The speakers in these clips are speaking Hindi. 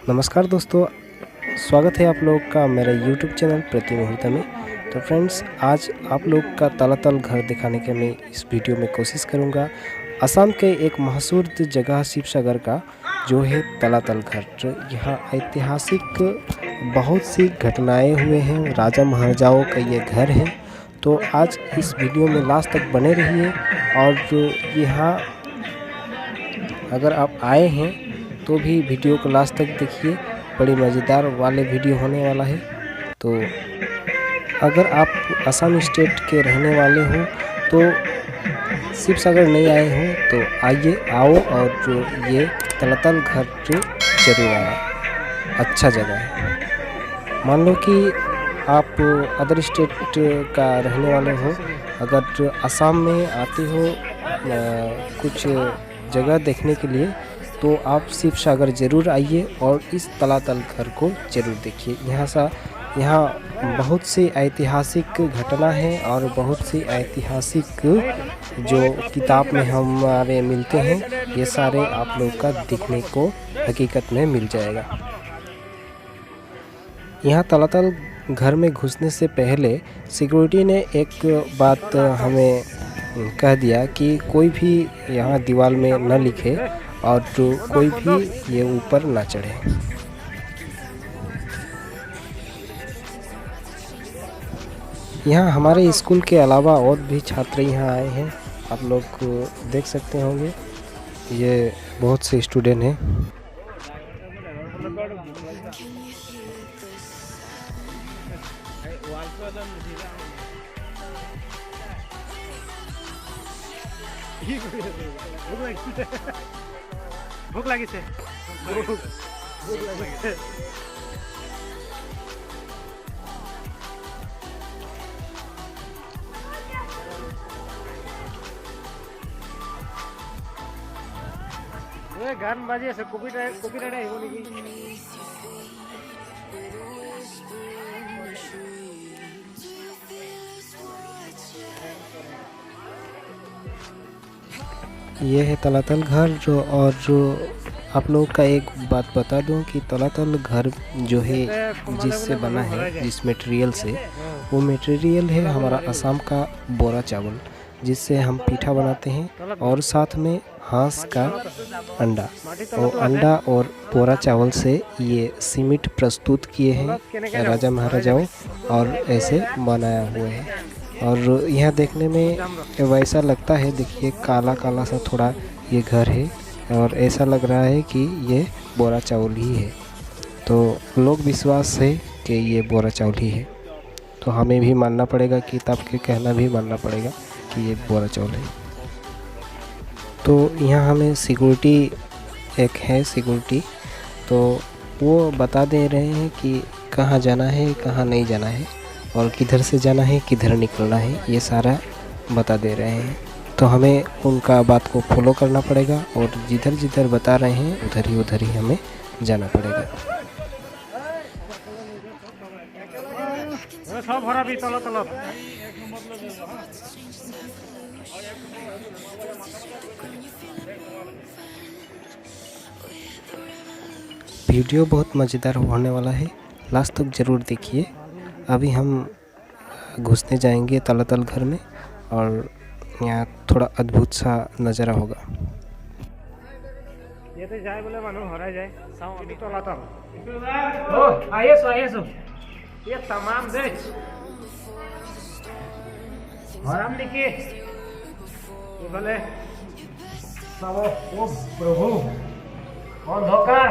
नमस्कार दोस्तों, स्वागत है आप लोग का मेरे YouTube चैनल प्रति मुहूर्त में। तो फ्रेंड्स, आज आप लोग का तलातल घर दिखाने के मैं इस वीडियो में कोशिश करूंगा। असम के एक मशहूर जगह शिवसागर का जो है तलातल घर, जो यहाँ ऐतिहासिक बहुत सी घटनाएं हुए हैं, राजा महाराजाओं का ये घर है। तो आज इस वीडियो में लास्ट तक बने रहिए। और जो यहाँ अगर आप आए हैं तो भी वीडियो को लास्ट तक देखिए, बड़ी मज़ेदार वाले वीडियो होने वाला है। तो अगर आप असम स्टेट के रहने वाले हो तो शिवसागर नहीं आए हो तो आओ और जो ये तलातल घर जो जरूर आना, अच्छा जगह है। मान लो कि आप अदर स्टेट का रहने वाले हो, अगर जो असम में आते हो कुछ जगह देखने के लिए, तो आप शिवसागर ज़रूर आइए और इस तलातल घर को ज़रूर देखिए। यहाँ बहुत सी ऐतिहासिक घटना है और बहुत सी ऐतिहासिक जो किताब में हमारे मिलते हैं, ये सारे आप लोग का दिखने को हकीकत में मिल जाएगा। यहाँ तलातल घर में घुसने से पहले सिक्योरिटी ने एक बात हमें कह दिया कि कोई भी यहाँ दीवार में न लिखे और जो कोई भी ये ऊपर ना चढ़े। यहाँ हमारे स्कूल के अलावा और भी छात्र यहाँ आए हैं, आप लोग देख सकते होंगे। ये बहुत से स्टूडेंट हैं। भूख लगी से गान बाजे से कॉपीराइट है बोली की। ये है तलातल घर जो आप लोग का एक बात बता दूं कि तलातल घर जो है जिससे बना है, जिस मटेरियल से, वो मटेरियल है हमारा असम का बोरा चावल, जिससे हम पीठा बनाते हैं, और साथ में हांस का अंडा। और अंडा और बोरा चावल से ये सीमेंट प्रस्तुत किए हैं राजा महाराजाओं, और ऐसे बनाया हुआ है। और यह देखने में वैसा लगता है, देखिए काला काला सा थोड़ा ये घर है, और ऐसा लग रहा है कि ये बोरा चावल ही है। तो लोग विश्वास है कि ये बोरा चावल ही है, तो हमें भी मानना पड़ेगा, किताब के कहना भी मानना पड़ेगा कि ये बोरा चावल है। तो यहाँ हमें सिक्योरिटी एक है सिक्योरिटी, तो वो बता दे रहे हैं कि कहाँ जाना है, कहाँ नहीं जाना है, और किधर से जाना है, किधर निकलना है, ये सारा बता दे रहे हैं। तो हमें उनका बात को फॉलो करना पड़ेगा, और जिधर जिधर बता रहे हैं उधर ही हमें जाना पड़ेगा। वीडियो बहुत मज़ेदार होने वाला है, लास्ट तक ज़रूर देखिए। अभी हम घुसने जाएंगे तलातल घर में, और यहाँ थोड़ा अद्भुत सा नज़ारा होगा। ये तो जाए बोले मानो हरा जाए साउ अभी तलातल ओ आइए ये तमाम देख हराम लिखिए ये बोले सब ओ प्रभु कौन धोखा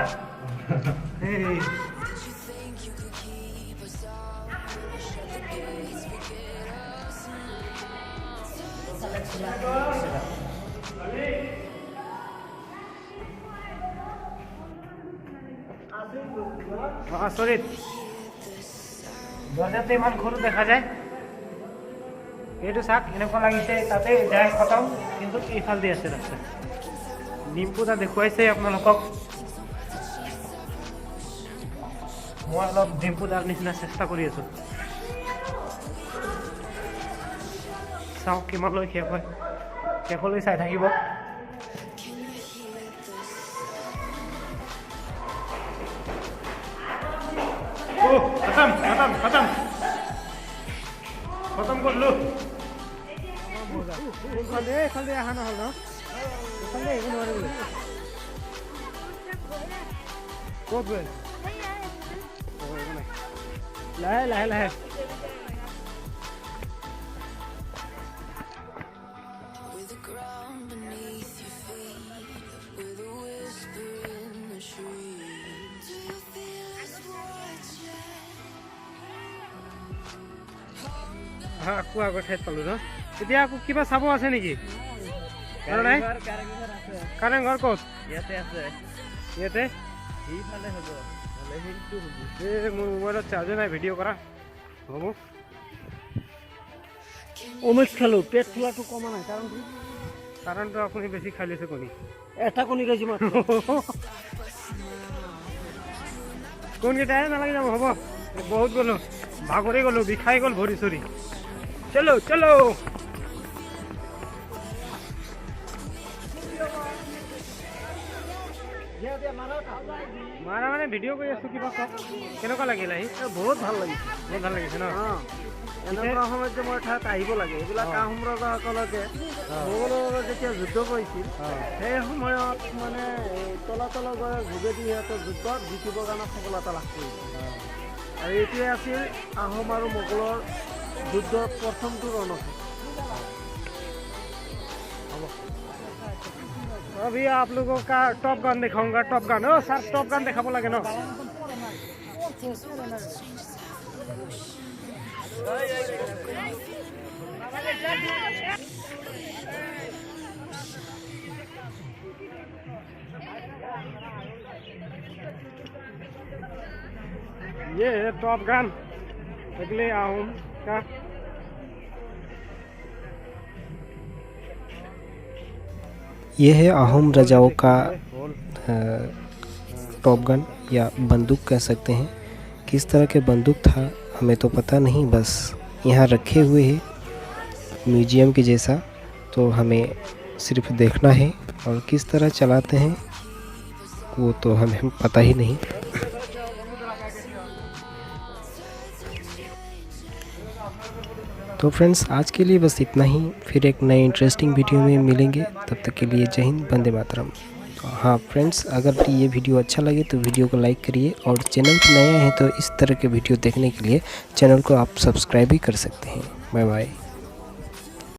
সরি দরজাতে ইমান সৰু দেখা যায়। এইটো চাক এনেকুৱা লাগিছে তাতে যায় খতম, কিন্তু এইফাল দি আছে ৰাস্তা। নিমপুতা দেখুৱাইছে আপোনালোকক, মই অলপ ডিম্পুদাৰ নিচিনা চেষ্টা কৰি আছোঁ। চাওঁ কিমানলৈ শেষ হয়, শেষলৈ চাই থাকিব। खत्म खत्म खत्म कर लो खाली अहा ना हल खाली कत गए लाहे लाहे लाहे আকৌ আগৰ ঠাইত পালোঁ ন এতিয়া আকৌ কিবা চাব আছে নেকি নাই কাৰেং ঘৰ ক'ত ইয়াতে আছে ইয়াতে এইফালে হ'ব এই মোৰ মোবাইলত চাৰ্জে নাই ভিডিঅ' কৰা হ'ব অমিত খালোঁ পেট ফুলাটো কমা নাই কাৰণটো আপুনি বেছি খাই লৈছে কণী এটা কণী খাইছোঁ মই কোনকেইটাই নালাগে যাব হ'ব বহুত গ'লোঁ ভাগৰি গ'লোঁ বিষাই গ'ল ভৰি চৰি চলো চলো মাৰা মানে ভিডিঅ' কৰি আছোঁ কিবা কওক কেনেকুৱা লাগিল আহি বহুত ভাল লাগিছে বহুত ভাল লাগিছে ন এনেকুৱা সময়ত যে মই ঠাইত আহিব লাগে এইবিলাক আহোম ৰজাসকলকে মোগলৰ যেতিয়া যুদ্ধ কৰিছিল সেই সময়ত মানে তলাতলৰ যোগেদি সিহঁতৰ যুদ্ধত জিকিবৰ কাৰণে সফলতা লাভ কৰিছিল আৰু এইটোৱে আছিল আহোম আৰু মোগলৰ যুদ্ধৰ প্ৰথমটো ৰণক্ষেত্ৰ अभी आप लोगों का टॉप गन दिखाऊंगा टॉप गन ओ सर टॉप गन दिखाबो लगे ना ये है टॉप गन अगले आऊं का ये है अहोम राजाओं का टॉप गन या बंदूक कह सकते हैं। किस तरह के बंदूक था हमें तो पता नहीं, बस यहाँ रखे हुए हैं म्यूजियम के जैसा, तो हमें सिर्फ देखना है और किस तरह चलाते हैं वो तो हमें पता ही नहीं। तो फ्रेंड्स आज के लिए बस इतना ही, फिर एक नए इंटरेस्टिंग वीडियो में मिलेंगे, तब तक के लिए जय हिंद, वंदे मातरम। तो हाँ फ्रेंड्स, अगर ये वीडियो अच्छा लगे तो वीडियो को लाइक करिए और चैनल पर नया है तो इस तरह के वीडियो देखने के लिए चैनल को आप सब्सक्राइब भी कर सकते हैं। Bye bye.